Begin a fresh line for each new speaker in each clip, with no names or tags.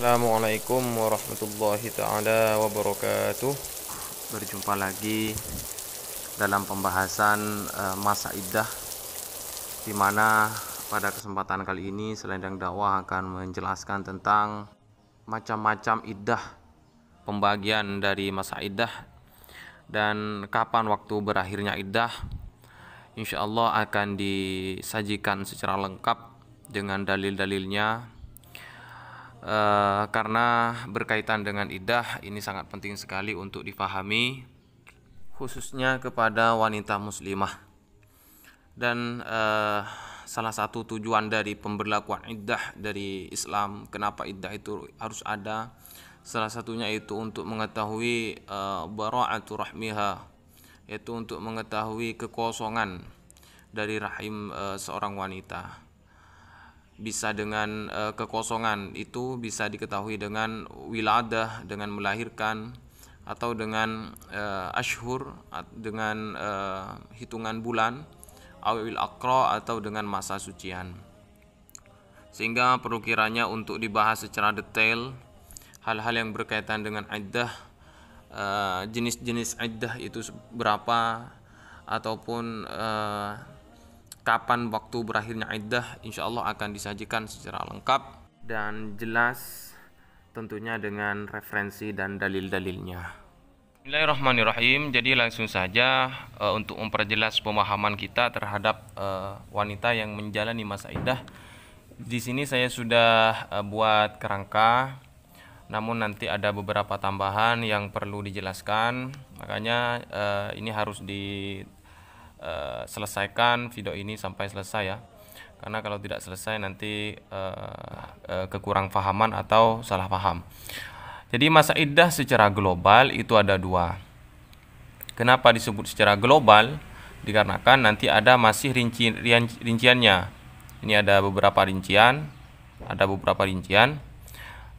Assalamualaikum warahmatullahi ta'ala wabarakatuh. Berjumpa lagi dalam pembahasan masa iddah, di mana pada kesempatan kali ini Selendang Dakwah akan menjelaskan tentang macam-macam iddah, pembagian dari masa iddah, dan kapan waktu berakhirnya iddah. Insya Allah akan disajikan secara lengkap dengan dalil-dalilnya. Karena berkaitan dengan iddah ini sangat penting sekali untuk difahami, khususnya kepada wanita muslimah. Dan salah satu tujuan dari pemberlakuan iddah dari Islam, kenapa iddah itu harus ada, salah satunya itu untuk mengetahui bara'atu rahmiha, yaitu untuk mengetahui kekosongan dari rahim seorang wanita. Bisa dengan kekosongan itu bisa diketahui dengan wiladah, dengan melahirkan, atau dengan ashhur, dengan hitungan bulan, awil aqra, atau dengan masa sucian. Sehingga perlu kiranya untuk dibahas secara detail hal-hal yang berkaitan dengan iddah, jenis-jenis iddah itu berapa, ataupun kapan waktu berakhirnya iddah, insya Allah akan disajikan secara lengkap dan jelas, tentunya dengan referensi dan dalil-dalilnya. Bismillahirrahmanirrahim. Jadi langsung saja untuk memperjelas pemahaman kita terhadap wanita yang menjalani masa iddah. Di sini saya sudah buat kerangka, namun nanti ada beberapa tambahan yang perlu dijelaskan. Makanya ini harus selesaikan video ini sampai selesai ya, karena kalau tidak selesai nanti kekurang pahaman atau salah paham. Jadi masa iddah secara global itu ada dua. Kenapa disebut secara global? Dikarenakan nanti ada masih rinciannya. Ini ada beberapa rincian,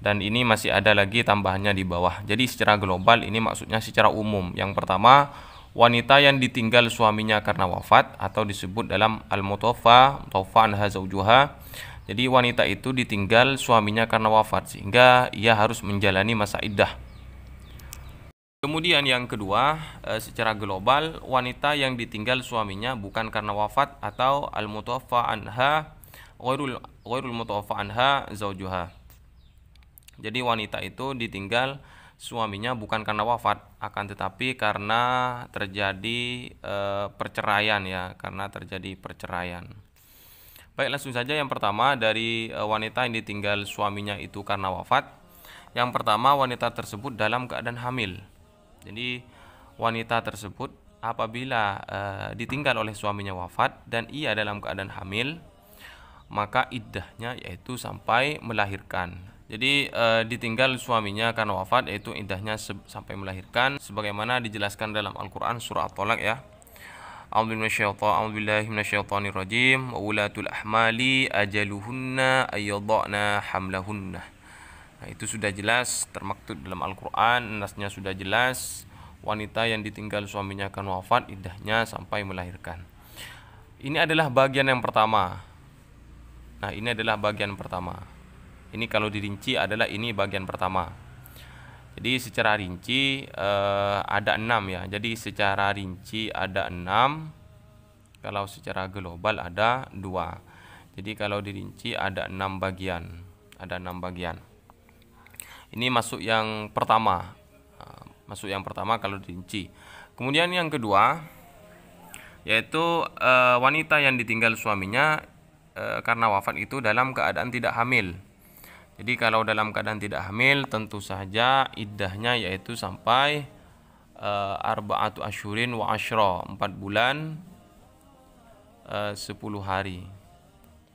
dan ini masih ada lagi tambahannya di bawah. Jadi secara global ini maksudnya secara umum. Yang pertama, wanita yang ditinggal suaminya karena wafat, atau disebut dalam al-mutawaffa anha zawjuha. Jadi wanita itu ditinggal suaminya karena wafat, sehingga ia harus menjalani masa iddah. Kemudian yang kedua, secara global, wanita yang ditinggal suaminya bukan karena wafat, atau al-mutawaffa anha ghairul mutawaffa anha zawjuha. Jadi wanita itu ditinggal suaminya bukan karena wafat, akan tetapi karena terjadi perceraian ya, karena terjadi perceraian. Baik, langsung saja yang pertama dari wanita yang ditinggal suaminya itu karena wafat. Yang pertama, wanita tersebut dalam keadaan hamil. Jadi wanita tersebut apabila ditinggal oleh suaminya wafat dan ia dalam keadaan hamil, maka iddahnya yaitu sampai melahirkan. Jadi ditinggal suaminya karena wafat, yaitu iddahnya sampai melahirkan, sebagaimana dijelaskan dalam Al-Quran surah At-Thalaq ya. A'udzubillahi minasyaitonirrajim. Wa ulatul ahmali ajaluhunna ayyadhna hamlahunna. Nah, itu sudah jelas termaktub dalam Al-Quran, nasnya sudah jelas. Wanita yang ditinggal suaminya karena wafat, iddahnya sampai melahirkan. Ini adalah bagian yang pertama. Nah, ini adalah bagian pertama. Ini kalau dirinci adalah ini bagian pertama. Jadi secara rinci ada 6 ya. Jadi secara rinci ada 6. Kalau secara global ada 2. Jadi kalau dirinci ada 6 bagian. Ada 6 bagian. Ini masuk yang pertama. Masuk yang pertama kalau dirinci. Kemudian yang kedua, yaitu wanita yang ditinggal suaminya karena wafat itu dalam keadaan tidak hamil. Jadi kalau dalam keadaan tidak hamil, tentu saja iddahnya yaitu sampai arba'atu asyurin wa asyra, 4 bulan 10 hari.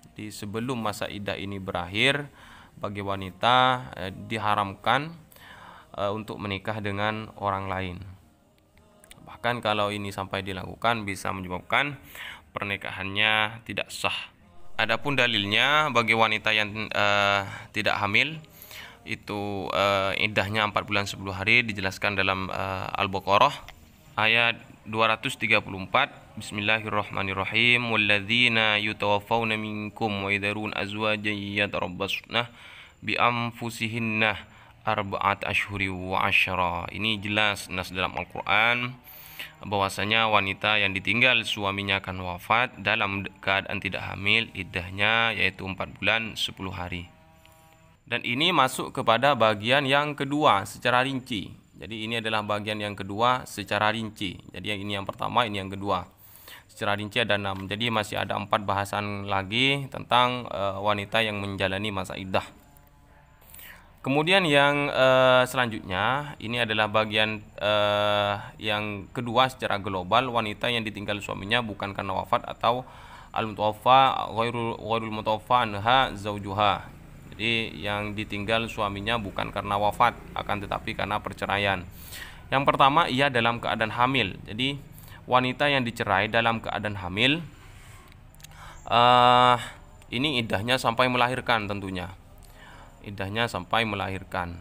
Jadi sebelum masa iddah ini berakhir, bagi wanita diharamkan untuk menikah dengan orang lain. Bahkan kalau ini sampai dilakukan bisa menyebabkan pernikahannya tidak sah. Adapun dalilnya bagi wanita yang tidak hamil itu iddahnya 4 bulan 10 hari, dijelaskan dalam Al-Baqarah ayat 234. Bismillahirrahmanirrahim. Walladzina yutawaffawna minkum wa yadharun azwajan yatarabbasna bi anfusihinna arba'at ashhuri wa asyara. Ini jelas nas dalam Al-Qur'an bahwasanya wanita yang ditinggal suaminya akan wafat dalam keadaan tidak hamil, iddahnya yaitu 4 bulan 10 hari. Dan ini masuk kepada bagian yang kedua secara rinci. Jadi ini adalah bagian yang kedua secara rinci. Jadi yang ini yang pertama, ini yang kedua. Secara rinci ada 6. Jadi masih ada 4 bahasan lagi tentang wanita yang menjalani masa iddah. Kemudian yang selanjutnya, ini adalah bagian yang kedua secara global, wanita yang ditinggal suaminya bukan karena wafat atau al-mutawaffa ghairul mutawaffa anha zaujuha. Jadi yang ditinggal suaminya bukan karena wafat, akan tetapi karena perceraian. Yang pertama, ia dalam keadaan hamil. Jadi wanita yang dicerai dalam keadaan hamil, ini iddahnya sampai melahirkan tentunya. Iddahnya sampai melahirkan.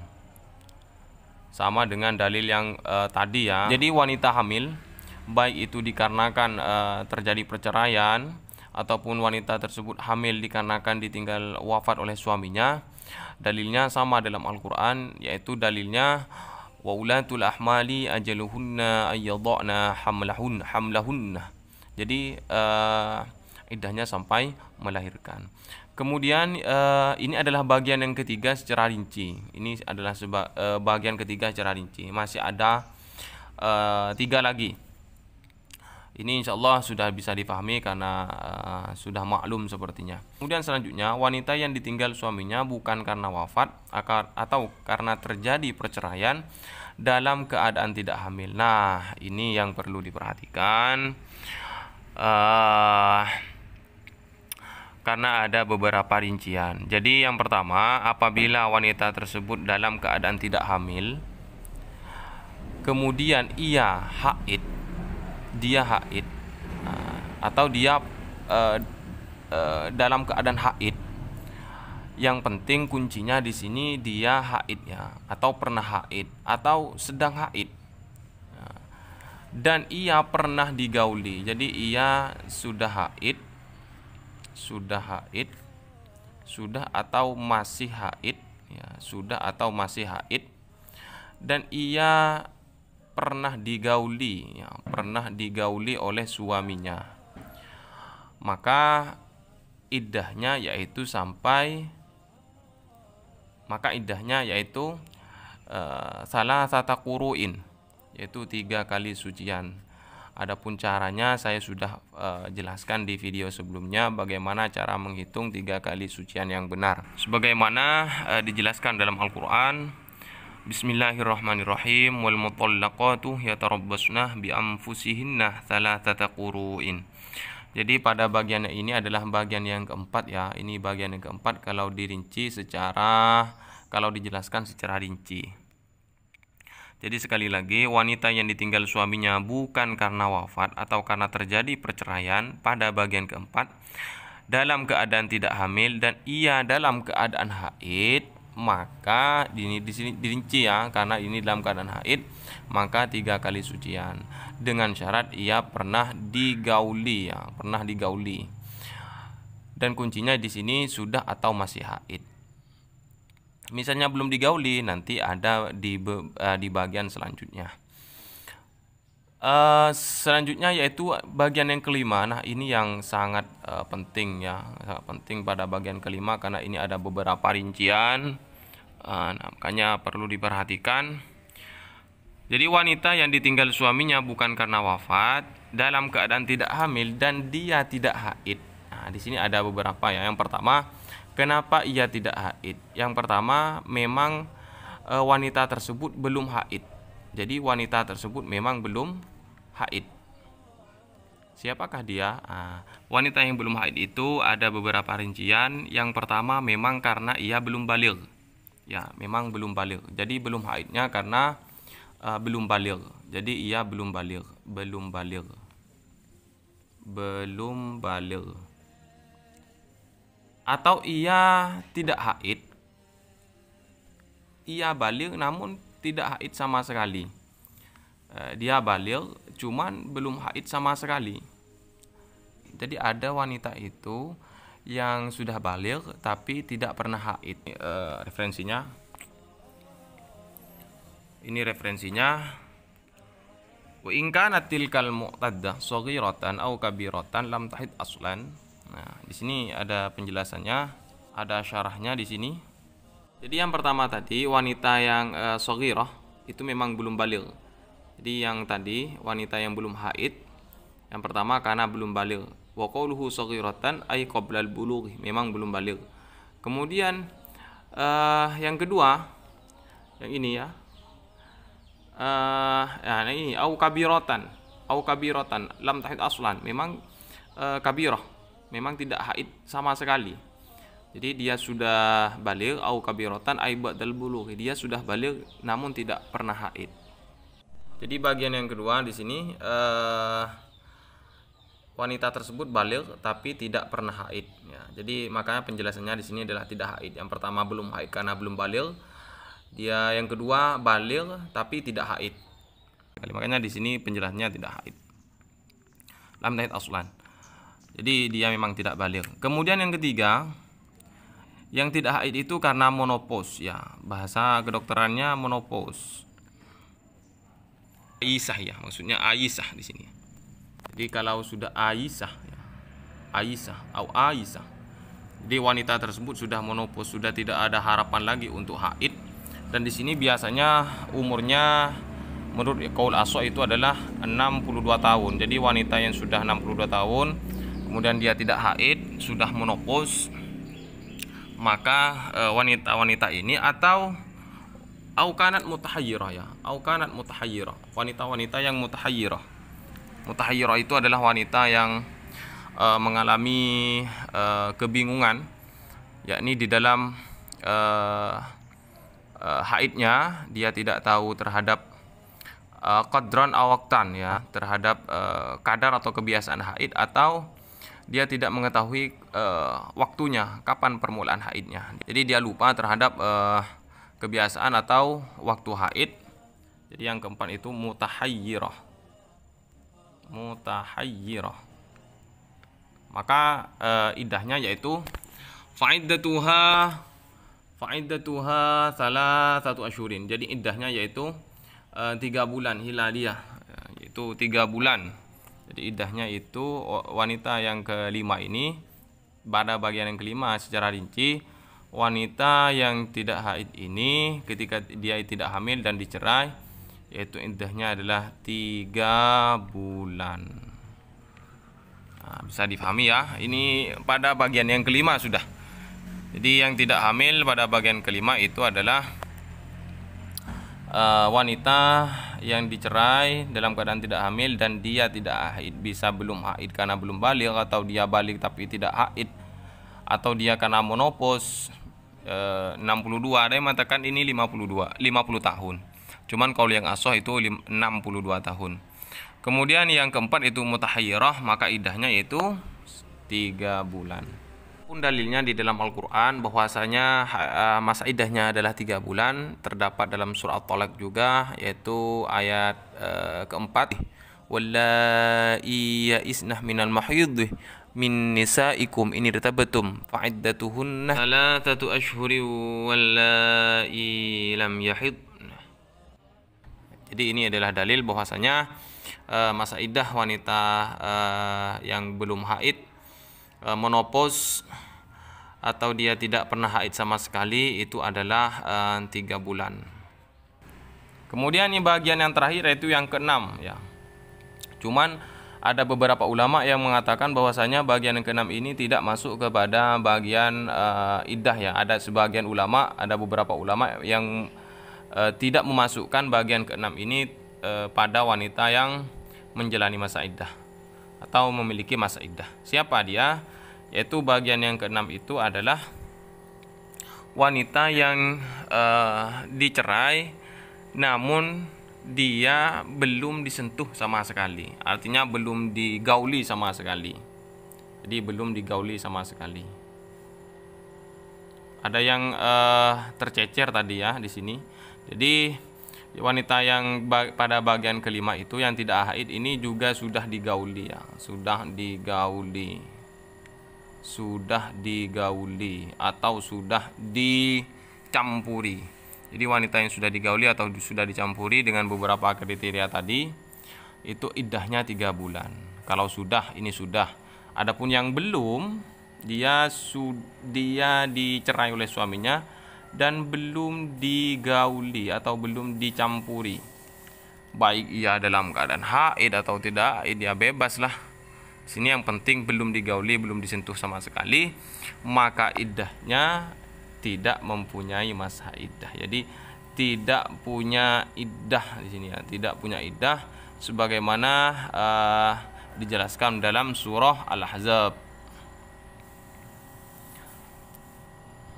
Sama dengan dalil yang tadi ya. Jadi wanita hamil, baik itu dikarenakan terjadi perceraian ataupun wanita tersebut hamil dikarenakan ditinggal wafat oleh suaminya, dalilnya sama dalam Al-Qur'an, yaitu dalilnya wa ulatul ahmali ajaluhunna ayyadhna hamlahunna. Jadi iddahnya sampai melahirkan. Kemudian ini adalah bagian yang ketiga secara rinci. Ini adalah bagian ketiga secara rinci. Masih ada 3 lagi. Ini insya Allah sudah bisa dipahami karena sudah maklum sepertinya. Kemudian selanjutnya, wanita yang ditinggal suaminya bukan karena wafat atau karena terjadi perceraian dalam keadaan tidak hamil. Nah, ini yang perlu diperhatikan. Karena ada beberapa rincian. Jadi yang pertama, apabila wanita tersebut dalam keadaan tidak hamil, kemudian dia haid, atau dia dalam keadaan haid, yang penting kuncinya di sini dia haid ya, atau pernah haid, atau sedang haid, dan ia pernah digauli. Jadi ia sudah haid, sudah atau masih haid ya, sudah atau masih haid, dan ia pernah digauli ya, pernah digauli oleh suaminya, maka iddahnya yaitu salah satu quru'in, yaitu 3 kali sucian. Adapun caranya saya sudah jelaskan di video sebelumnya, bagaimana cara menghitung 3 kali sucian yang benar. Sebagaimana dijelaskan dalam Al-Qur'an, Bismillahirrahmanirrahim, wal mutallaqatu yatarabbasna bi anfusihinna thalathata quru'in. Jadi pada bagian ini adalah bagian yang keempat ya. Ini bagian yang keempat kalau dijelaskan secara rinci. Jadi sekali lagi, wanita yang ditinggal suaminya bukan karena wafat atau karena terjadi perceraian pada bagian keempat, dalam keadaan tidak hamil dan ia dalam keadaan haid, maka di sini dirinci ya, karena ini dalam keadaan haid, maka 3 kali sucian dengan syarat ia pernah digauli ya, pernah digauli. Dan kuncinya di sini sudah atau masih haid. Misalnya belum digauli, nanti ada di bagian selanjutnya. Selanjutnya yaitu bagian yang kelima. Nah, ini yang sangat penting ya, sangat penting pada bagian kelima karena ini ada beberapa rincian. Makanya perlu diperhatikan. Jadi wanita yang ditinggal suaminya bukan karena wafat, dalam keadaan tidak hamil dan dia tidak haid. Nah, di sini ada beberapa ya. Yang pertama, kenapa ia tidak haid? Yang pertama, memang wanita tersebut belum haid. Jadi wanita tersebut memang belum haid. Siapakah dia? Wanita yang belum haid itu ada beberapa rincian. Yang pertama, memang karena ia belum baligh. Ya, memang belum baligh. Jadi belum haidnya karena belum baligh. Jadi ia belum baligh. Atau ia tidak haid, ia baligh namun tidak haid sama sekali. Dia baligh cuman belum haid sama sekali. Jadi ada wanita itu yang sudah baligh tapi tidak pernah haid. Referensinya. Ini referensinya. Wa in kanat tilkal mu'taddah shaghiratan aw kabiratan lam tahid aslan. Nah, di sini ada penjelasannya, ada syarahnya di sini. Jadi yang pertama tadi wanita yang shaghirah itu memang belum baligh. Jadi yang tadi wanita yang belum haid, yang pertama karena belum baligh. Wa qauluhu shaghiratan ay qabla al-bulugh, memang belum baligh. Kemudian yang kedua, yang ini ya. Ini au kabiratan lam tahid aslan, memang kabirah, memang tidak haid sama sekali. Jadi dia sudah baligh, au kabiratan ay ba'dal bulugh, dia sudah baligh namun tidak pernah haid. Jadi bagian yang kedua di sini wanita tersebut baligh tapi tidak pernah haid ya. Jadi makanya penjelasannya di sini adalah tidak haid. Yang pertama belum haid karena belum baligh. Dia yang kedua baligh tapi tidak haid. Makanya di sini penjelasannya tidak haid. Lam tahid aslan. Jadi dia memang tidak baligh. Kemudian yang ketiga, yang tidak haid itu karena menopause ya. Bahasa kedokterannya menopause. Aisyah ya, maksudnya Aisyah di sini. Jadi kalau sudah Aisyah ya, Aisyah. Jadi wanita tersebut sudah menopause, sudah tidak ada harapan lagi untuk haid. Dan di sini biasanya umurnya menurut qaul ashah itu adalah 62 tahun. Jadi wanita yang sudah 62 tahun kemudian dia tidak haid, sudah menopause, maka wanita-wanita ini atau aukanat mutahayyirah ya. Aukanat mutahayyirah. Wanita-wanita yang mutahayyirah. Mutahayyirah itu adalah wanita yang mengalami kebingungan, yakni di dalam haidnya dia tidak tahu terhadap qadran awaktan ya, terhadap kadar atau kebiasaan haid, atau dia tidak mengetahui waktunya kapan permulaan haidnya. Jadi dia lupa terhadap kebiasaan atau waktu haid. Jadi yang keempat itu mutahayyirah. Maka iddahnya yaitu fa'iddatuha salasatu asyhurin. Jadi iddahnya yaitu 3 bulan hilaliyah, yaitu 3 bulan. Jadi iddahnya itu wanita yang kelima ini, pada bagian yang kelima secara rinci, wanita yang tidak haid ini ketika dia tidak hamil dan dicerai, yaitu iddahnya adalah 3 bulan. Nah, bisa difahami ya, ini pada bagian yang kelima sudah. Jadi yang tidak hamil pada bagian kelima itu adalah wanita yang dicerai dalam keadaan tidak hamil dan dia tidak haid. Bisa belum haid karena belum baligh, atau dia baligh tapi tidak haid, atau dia karena menopause 62. Ada yang mengatakan ini 50 tahun. Cuman kalau yang ashah itu 62 tahun. Kemudian yang keempat itu mutahayyirah, maka iddahnya yaitu 3 bulan. Pun dalilnya di dalam Al-Quran bahwasanya masa iddahnya adalah 3 bulan terdapat dalam surah At-Talaq juga, yaitu ayat keempat, wallai ya'isnah minal mahidh min nisaikum in irtabtum fa'iddatuhunna 3 ashhurin wallai lam yahid. Jadi ini adalah dalil bahwasanya masa iddah wanita yang belum haid, menopause, atau dia tidak pernah haid sama sekali, itu adalah 3 bulan. Kemudian ini bagian yang terakhir yaitu yang keenam ya. Cuman ada beberapa ulama yang mengatakan bahwasanya bagian yang keenam ini tidak masuk kepada bagian iddah ya. Ada sebagian ulama, ada beberapa ulama yang tidak memasukkan bagian keenam ini pada wanita yang menjalani masa iddah atau memiliki masa iddah. Siapa dia? Yaitu bagian yang keenam itu adalah wanita yang dicerai namun dia belum disentuh sama sekali, artinya belum digauli sama sekali. Jadi belum digauli sama sekali. Ada yang tercecer tadi ya di sini. Jadi wanita yang pada bagian kelima itu yang tidak haid ini juga sudah digauli ya, sudah digauli. sudah digauli atau sudah dicampuri. Jadi wanita yang sudah digauli atau sudah dicampuri dengan beberapa kriteria tadi itu iddahnya 3 bulan. Kalau sudah, ini sudah. Adapun yang belum, dia dicerai oleh suaminya dan belum digauli atau belum dicampuri, baik ia dalam keadaan haid atau tidak haid, dia bebas lah. Sini yang penting belum digauli, belum disentuh sama sekali, maka iddahnya tidak mempunyai masa iddah. Jadi tidak punya iddah di sini ya, tidak punya iddah sebagaimana dijelaskan dalam surah Al-Ahzab.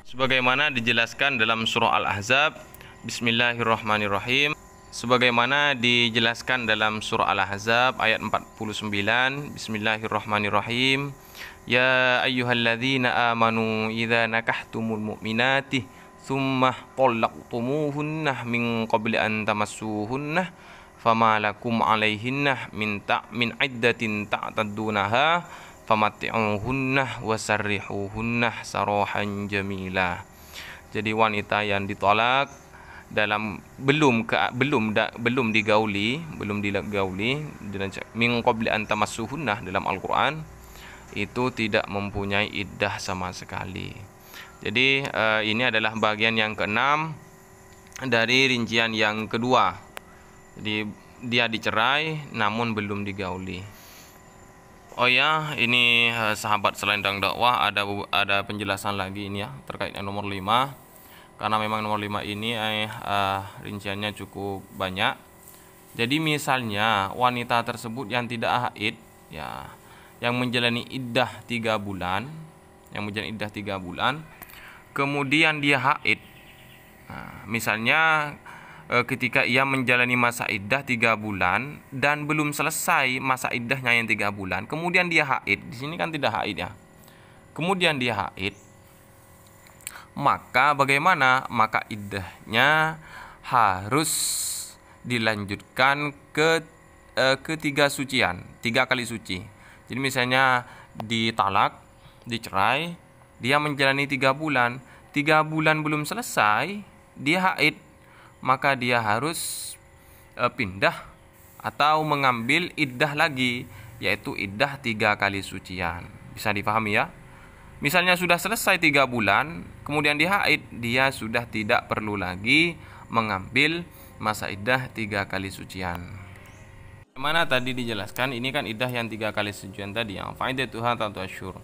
Sebagaimana dijelaskan dalam surah Al-Ahzab, Bismillahirrahmanirrahim. Sebagaimana dijelaskan dalam surah Al-Ahzab ayat 49, Bismillahirrahmanirrahim. Ya ayyuhalladzina amanu idza nakahtumul mu'minati tsumma talaqtumuhunna min qabli an tamassuhunna fama lakum 'alaihinna min iddatin ta'taddunaha famatti'uhunna wasarrihuhunna sarahan jamila. Jadi wanita yang ditolak dalam belum digauli min qabli an tamassuhunna dalam Al-Qur'an itu tidak mempunyai iddah sama sekali. Jadi ini adalah bagian yang keenam dari rincian yang kedua. Jadi dia dicerai namun belum digauli. Oh ya, ini sahabat selendang dakwah, ada penjelasan lagi ini ya terkait yang nomor 5. Karena memang nomor 5 ini rinciannya cukup banyak. Jadi misalnya wanita tersebut yang tidak haid ya, yang menjalani iddah 3 bulan, kemudian dia haid. Nah, misalnya ketika ia menjalani masa iddah 3 bulan dan belum selesai masa iddahnya yang 3 bulan, kemudian dia haid. Di sini kan tidak haid ya. Kemudian dia haid, maka bagaimana? Maka iddahnya harus dilanjutkan ke 3 sucian, 3 kali suci. Jadi misalnya ditalak, dicerai, dia menjalani 3 bulan, 3 bulan belum selesai, dia haid, maka dia harus pindah atau mengambil iddah lagi, yaitu iddah 3 kali sucian. Bisa dipahami ya? Misalnya sudah selesai 3 bulan, kemudian dia haid, dia sudah tidak perlu lagi mengambil masa iddah 3 kali sucian. Mana tadi dijelaskan, ini kan iddah yang 3 kali sucian tadi yang faidatuha 1 asyhur.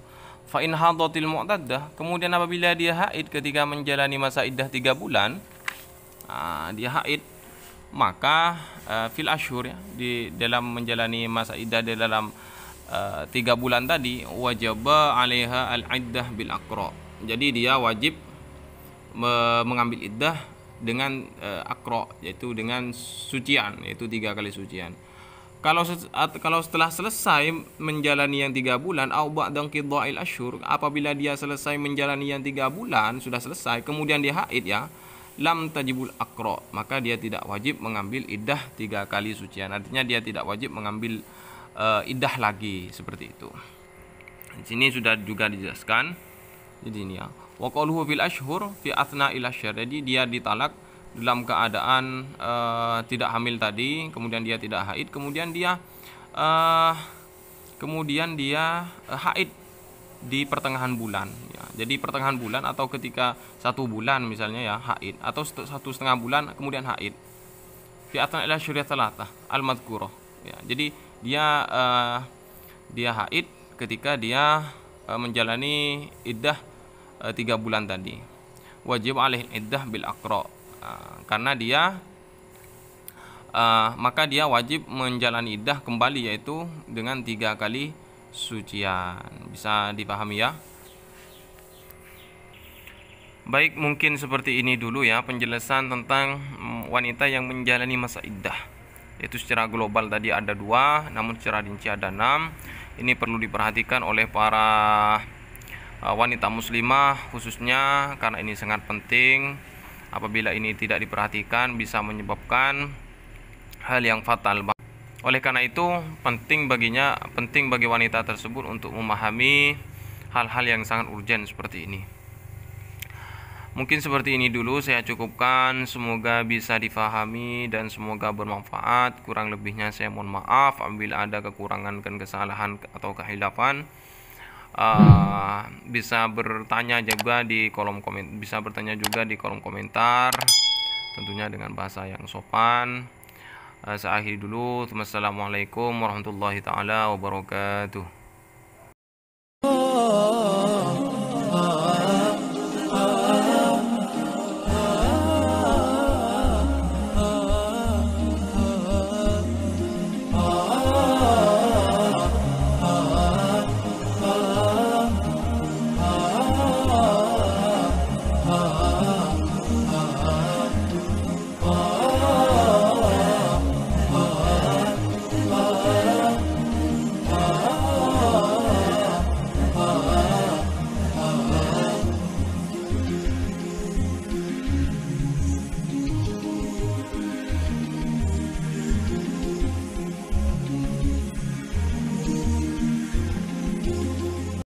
Fa in hadatil mu'taddah, kemudian apabila dia haid ketika menjalani masa iddah 3 bulan, dia haid, maka fil asyhur ya, di dalam menjalani masa iddah di dalam 3 bulan tadi, wajib 'alaiha al-iddah bil aqra. Jadi dia wajib mengambil iddah dengan aqra, yaitu dengan sucian, yaitu 3 kali sucian. Kalau setelah selesai menjalani yang 3 bulan, au ba'da qida'il asyhur, apabila dia selesai menjalani yang 3 bulan, sudah selesai, kemudian dia haid ya, lam tajibul aqra, maka dia tidak wajib mengambil iddah 3 kali sucian. Artinya dia tidak wajib mengambil iddah lagi, seperti itu. Di sini sudah juga dijelaskan. Jadi ini ya, wa qaluhu fil asyhur fi athna'il asyhur. Jadi dia ditalak dalam keadaan tidak hamil tadi, kemudian dia tidak haid, kemudian dia haid di pertengahan bulan ya. Jadi pertengahan bulan atau ketika 1 bulan misalnya ya haid, atau 1,5 bulan kemudian haid. Fi athna'il asyhur thalatha al-madhkurah ya. Jadi dia haid ketika dia menjalani iddah 3 bulan tadi. Wajib alaih iddah bil aqra, karena dia maka dia wajib menjalani iddah kembali, yaitu dengan 3 kali sucian. Bisa dipahami ya? Baik, mungkin seperti ini dulu ya penjelasan tentang wanita yang menjalani masa iddah. Yaitu secara global tadi ada 2, namun secara rinci ada 6. Ini perlu diperhatikan oleh para wanita muslimah khususnya, karena ini sangat penting. Apabila ini tidak diperhatikan bisa menyebabkan hal yang fatal. Oleh karena itu penting bagi wanita tersebut untuk memahami hal-hal yang sangat urgent seperti ini. Mungkin seperti ini dulu saya cukupkan, semoga bisa difahami dan semoga bermanfaat. Kurang lebihnya saya mohon maaf apabila ada kekurangan dan kesalahan atau kehilafan. Bisa bertanya juga di kolom komentar, tentunya dengan bahasa yang sopan. Saya akhiri dulu. Wassalamualaikum warahmatullahi taala wabarakatuh.